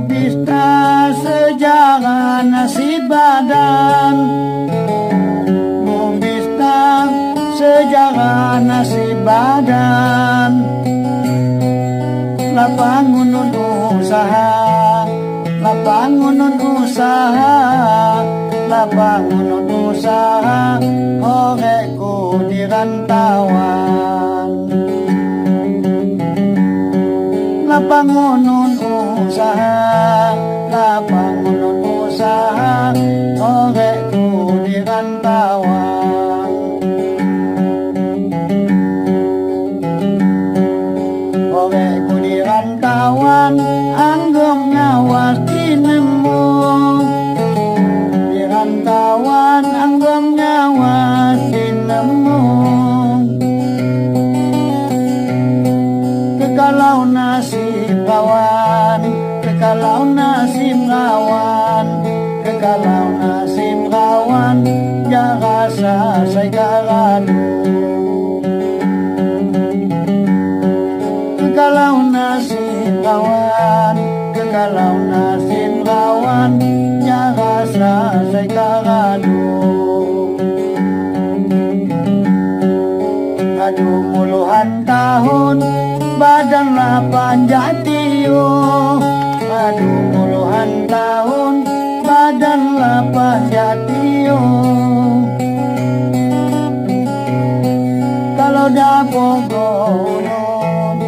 pesta sejarah nasi badan, mau pesta sejarah nasi badan. Lapangan usaha, lapangan usaha, lapangan usaha, horeku di rantauan. Lapangan usaha, lapangan usaha, horeku di rantauan. Horeku di rantauan, anggom ngawas tinemu. Di rantauan, anggom ngawas tinemu. Kekalau nasib kawan, kekalau nasib kawan, kekalau nasib kawan, jaga saya garadu. Kekalau nasib kawan, kekalau nasib kawan, jaga saya garadu. Aduh puluhan tahun badan lapan jatio, aduh puluhan tahun badan lapan jatio. Kalau dapur golon,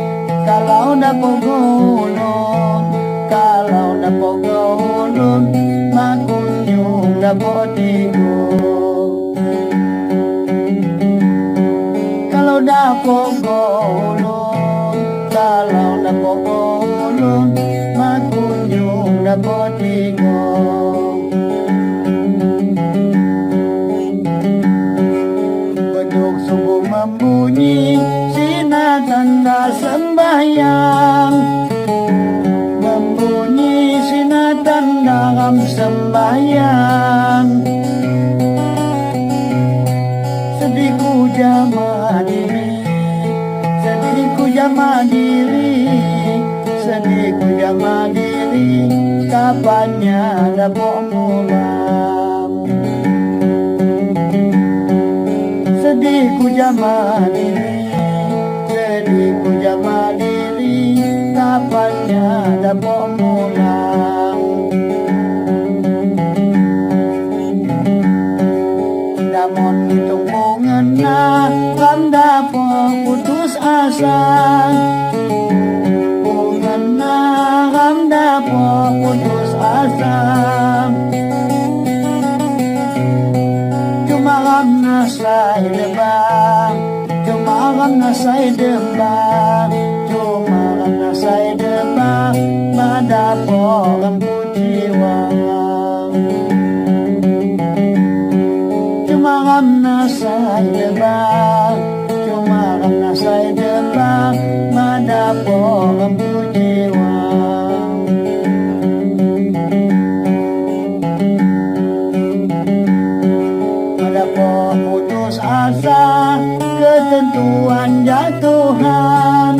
kalau dapur golon, kalau dapur golon, makunjung dapur tigo. Kalau dapur golon, kalau dapur golon, makunjung dapur tigo. Beduk subuh membunyi, sinar tanda sembahyang. Membunyi sinar tanda sembahyang. Sedihku jama diri, sedihku jama diri, sedihku jama diri, kapannya dapur mulam. Sedihku jama diri, sedihku jama diri, kapannya dapur mulam. Namun itu mengena, ram dapur putus asa. Mengena, ram dapur putus asa. Cuma ram nasai debang, cuma ram nasai debang, cuma ram nasai debang, madapur ram pujiwang. Cuma ram nasai debang, cuma ram nasai debang, madapur ram pujiwang. Madapur putus asa, ketentuan jatuhan.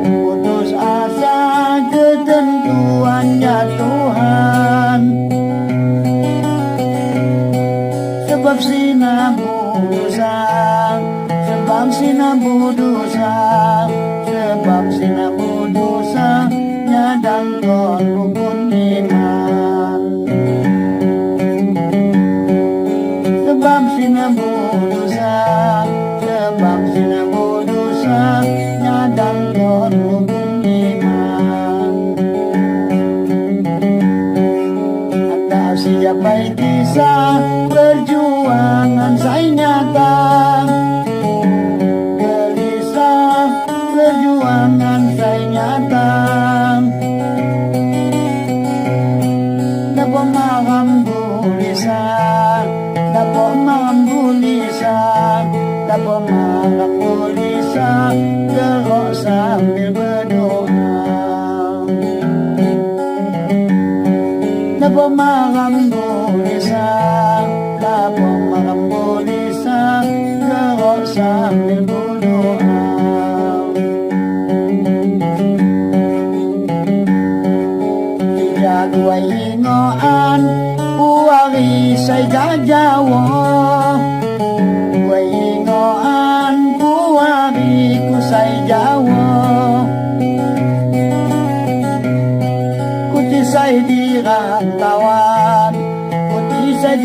Putus asa, ketentuan jatuhan. Sebab sinabu dosa, sebab sinabu dosa, sebab sinabu dosa, nyadang kon rukun iman. Sebab sinabu dosa, sebab sinabu dosa, nyadang kon rukun iman. Anda siapa kisah perjuangan saya nyata, gelisah perjuangan saya nyata. Dapat malam bulisan, dapat malam bulisan, dapat malam bulisan, gerok sambil berdoa. Dapat malam bulisan, dapat malam bulisan, gerok sambil berdoa.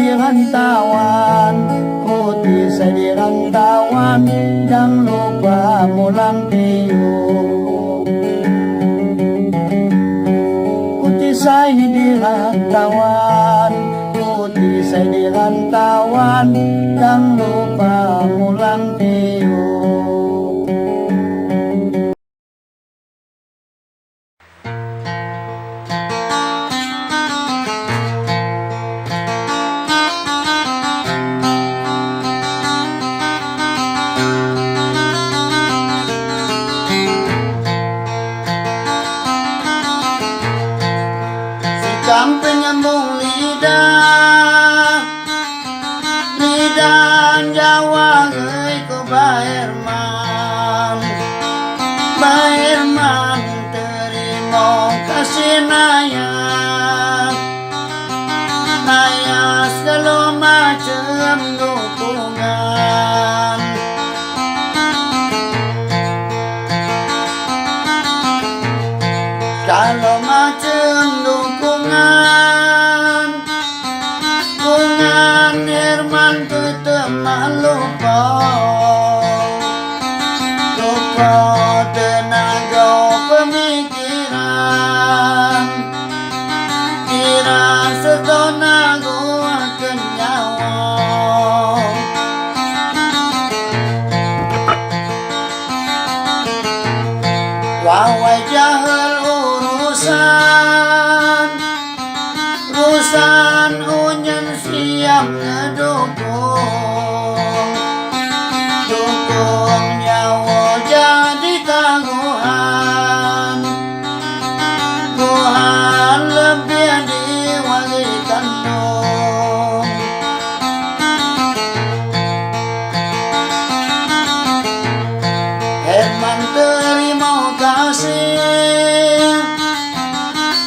di rantauan, putih saya di rantauan, jangan lupa mulang tiup. Putih saya di rantauan, putih saya di rantauan, jangan lupa mulang tiup. Sikam penyambung lidah, lidah Jawa geuy ku Baherman. Baherman terima kasih naya, naya segala macam dukungan. Segala macam dukungan, dukungan Herman tetap lupa, lupa tenaga pemikiran, kira setenaga akan nyawa. Wawai jahil urusan, urusan unyan siap ngedukung, dukung nyawa jadi taguhan, Tuhan lebih diwalikan dong. Herman terima kasih,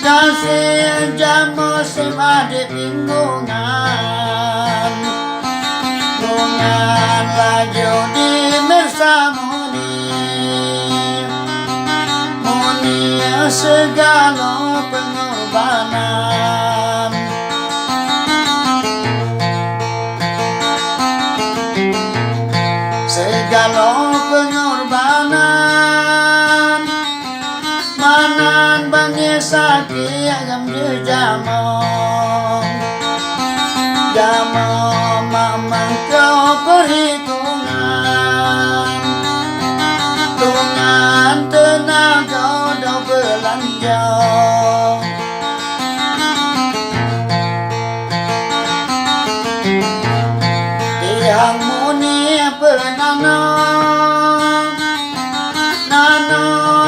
kasih jam musim ada pinggungan, bungan laju di mersamuni, muni segala pengorbanan. Segala pengorbanan, manan bangi sakit agam di jamong, jamong mamang kau perhitungan, tungan tenaga dah belanja. Tiang muni penanam, nano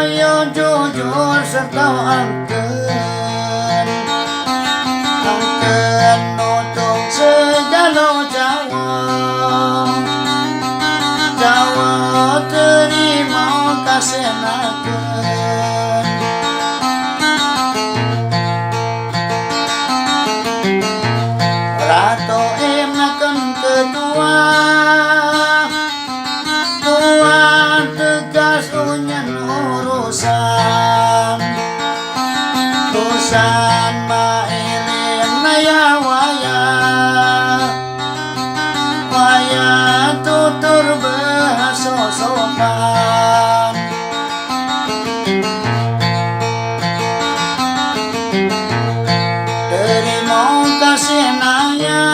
yo jujur serta angken, angken untuk segala Jawa, Jawa terima kasih naken. Rato em naken kedua, tua tegas unyan urusan, urusan mailin naya waya, waya tutur bahasa sopan. Terima kasih naya,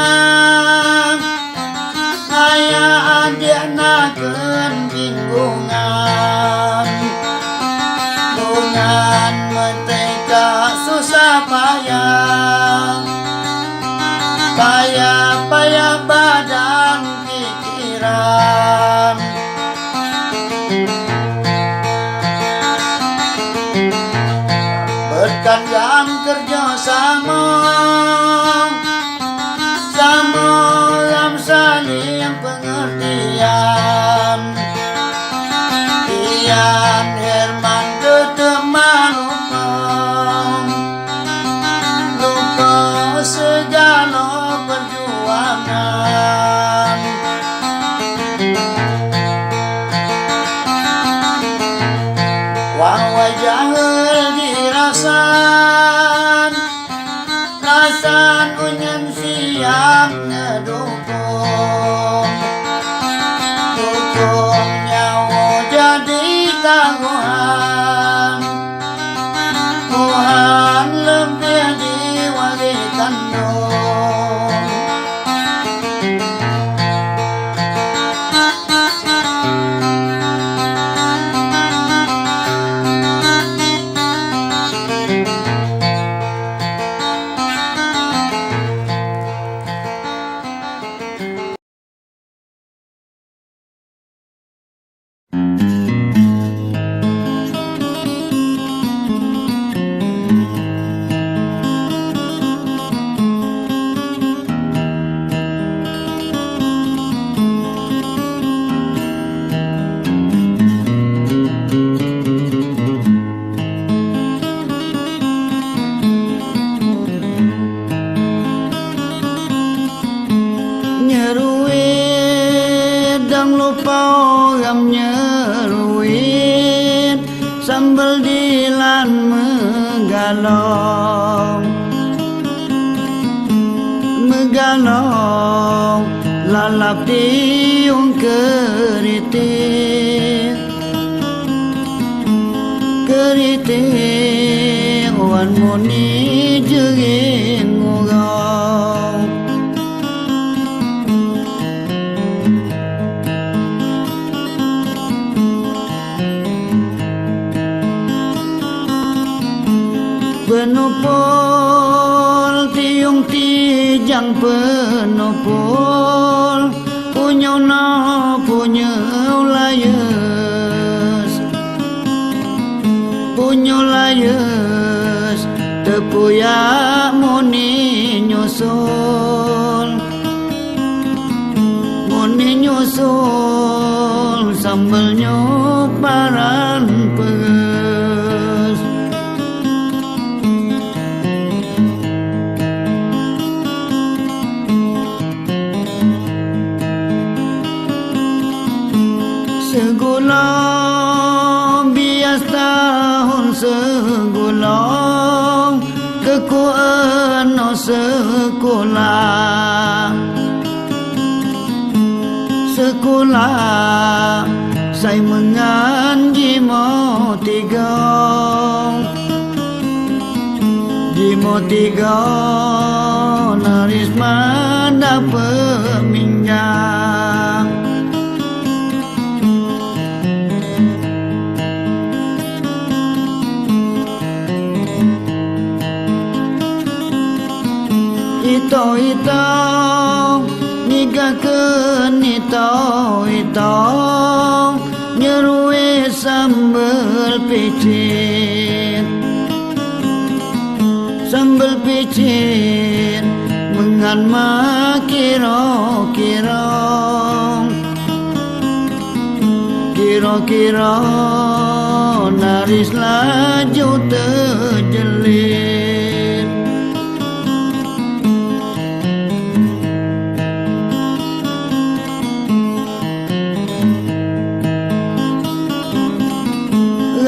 naya adik naken binggungan, bungan mentega susah payah, payah badan pikiran. Berkanjam kerja sama, sama dalam saling pengertian. Tian Herman tetap malupang, lupa segala perjuangan. Wawai jahil dirasan, rasan unyan siap sambal dilan megalong lalap tiung keriting wan moni jeging ngogong penopol tiung tijang penopol punya layes tepuya moni nyusul sambelnya paran peges segulung bias tahun segulung kekuan no sekolah saya menganji mo tiga naris mana peminjam ito nigakeun ito nyerue sambal picit mengan kira naris laju terjelit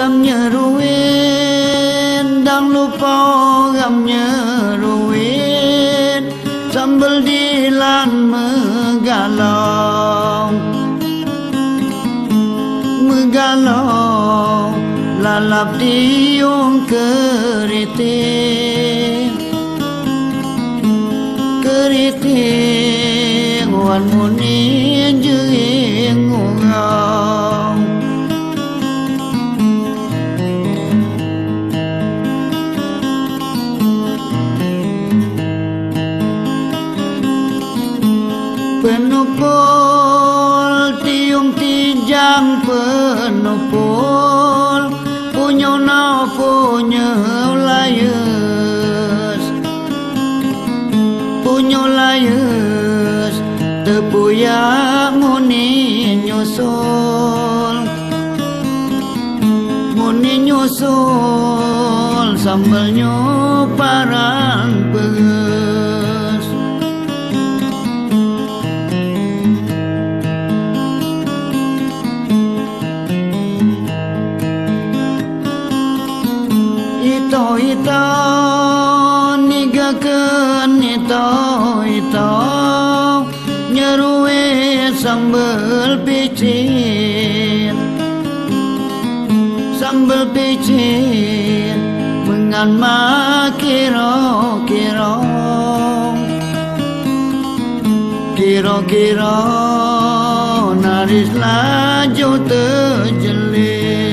gam nyeruin dang lupa gam nyeruin sambal dilan megalong lalap tiung keriting wan muni jeging ngogong penopol tiung tijang penopol punya layes tepuya moni nyusul sambelnya paran peges ito nigakeun ito nyerue sambal picit mengan kira naris laju terjelit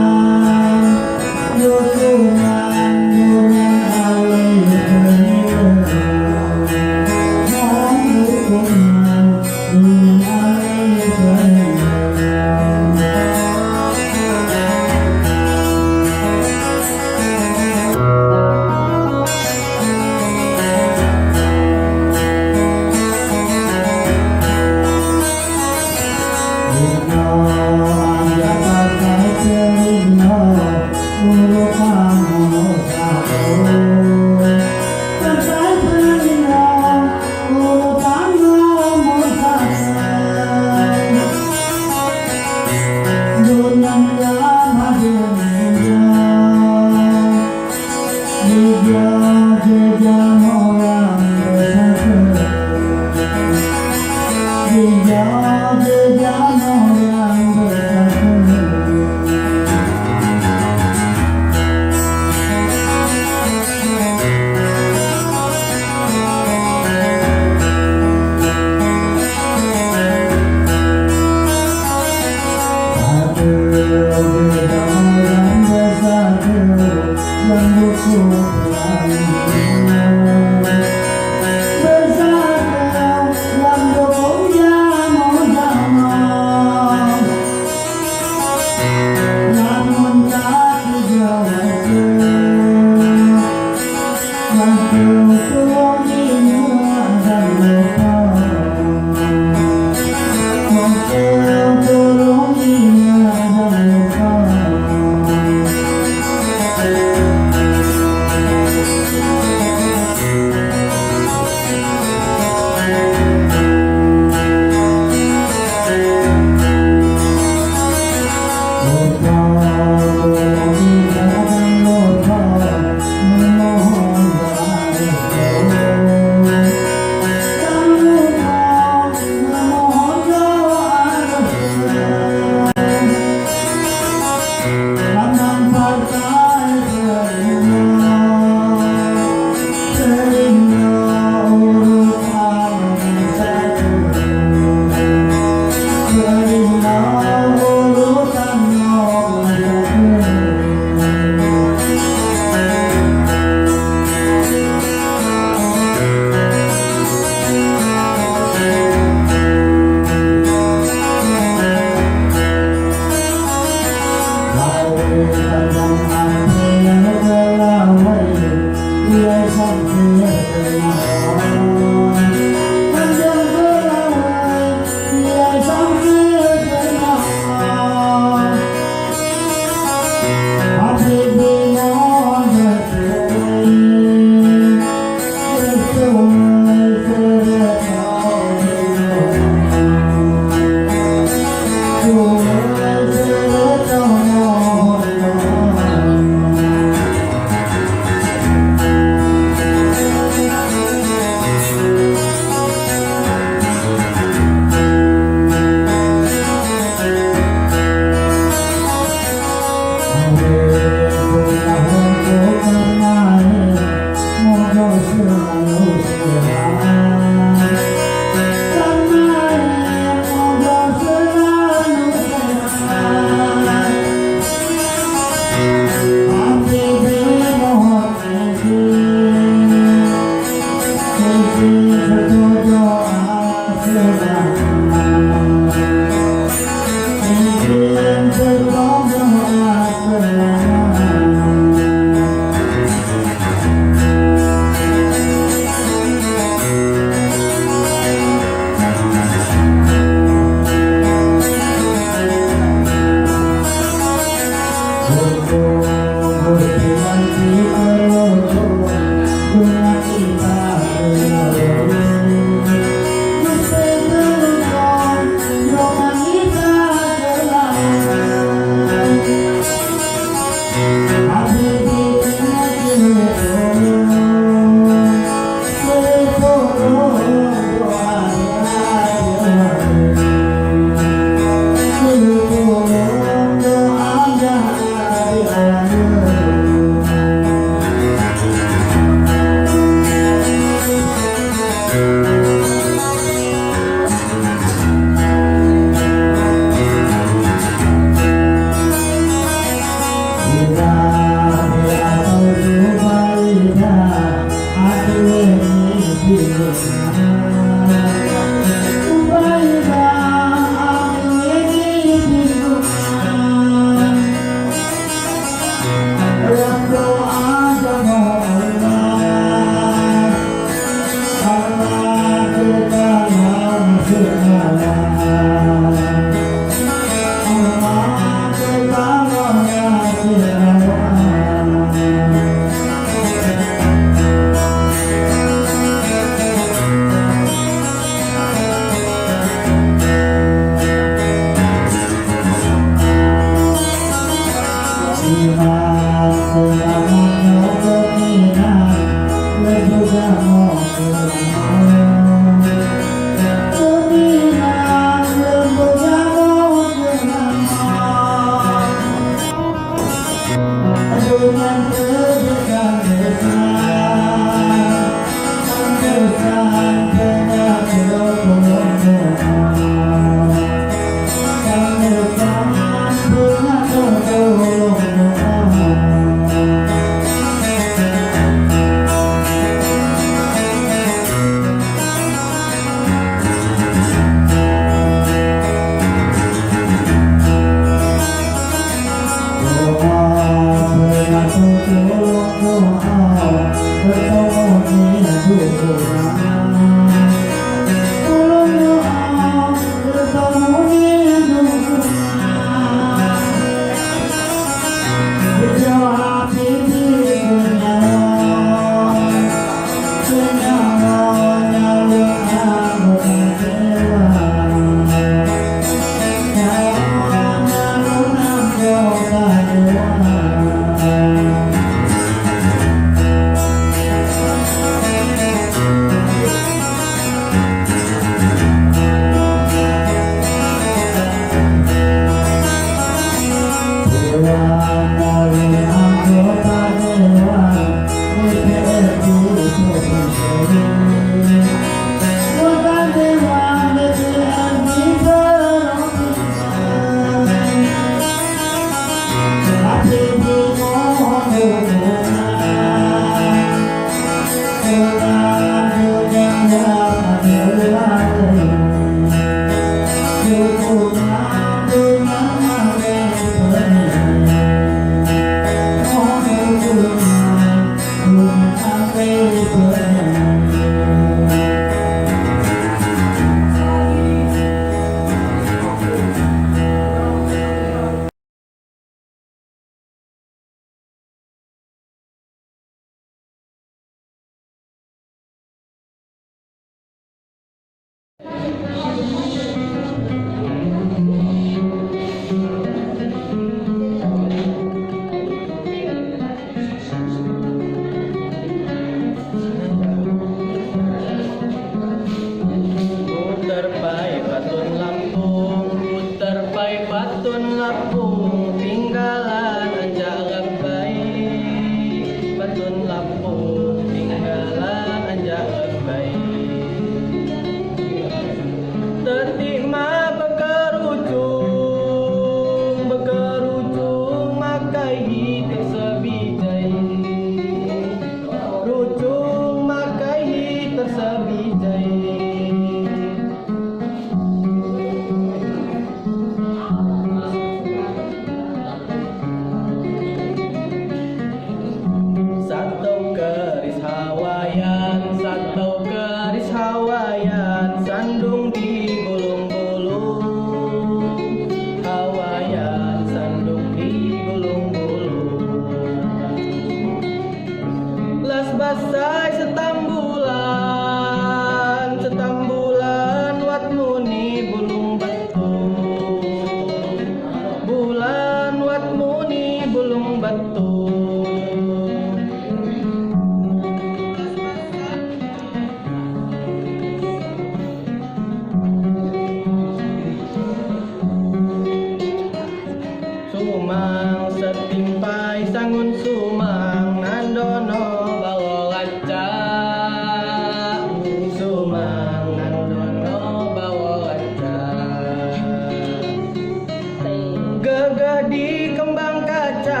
jadi kembang kacang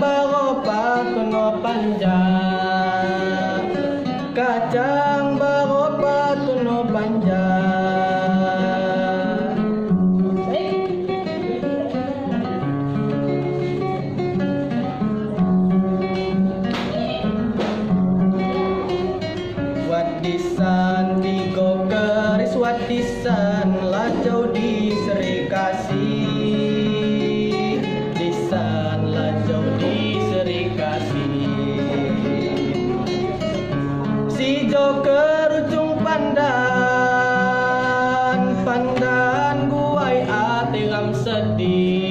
berupa tuno panjang, kacang berupa tuno panjang. Wadisan tigo keris, wadisan lajau diserikasi, disan lajau diserikasi. Si joker ujung pandan, pandan guai atiram sedih.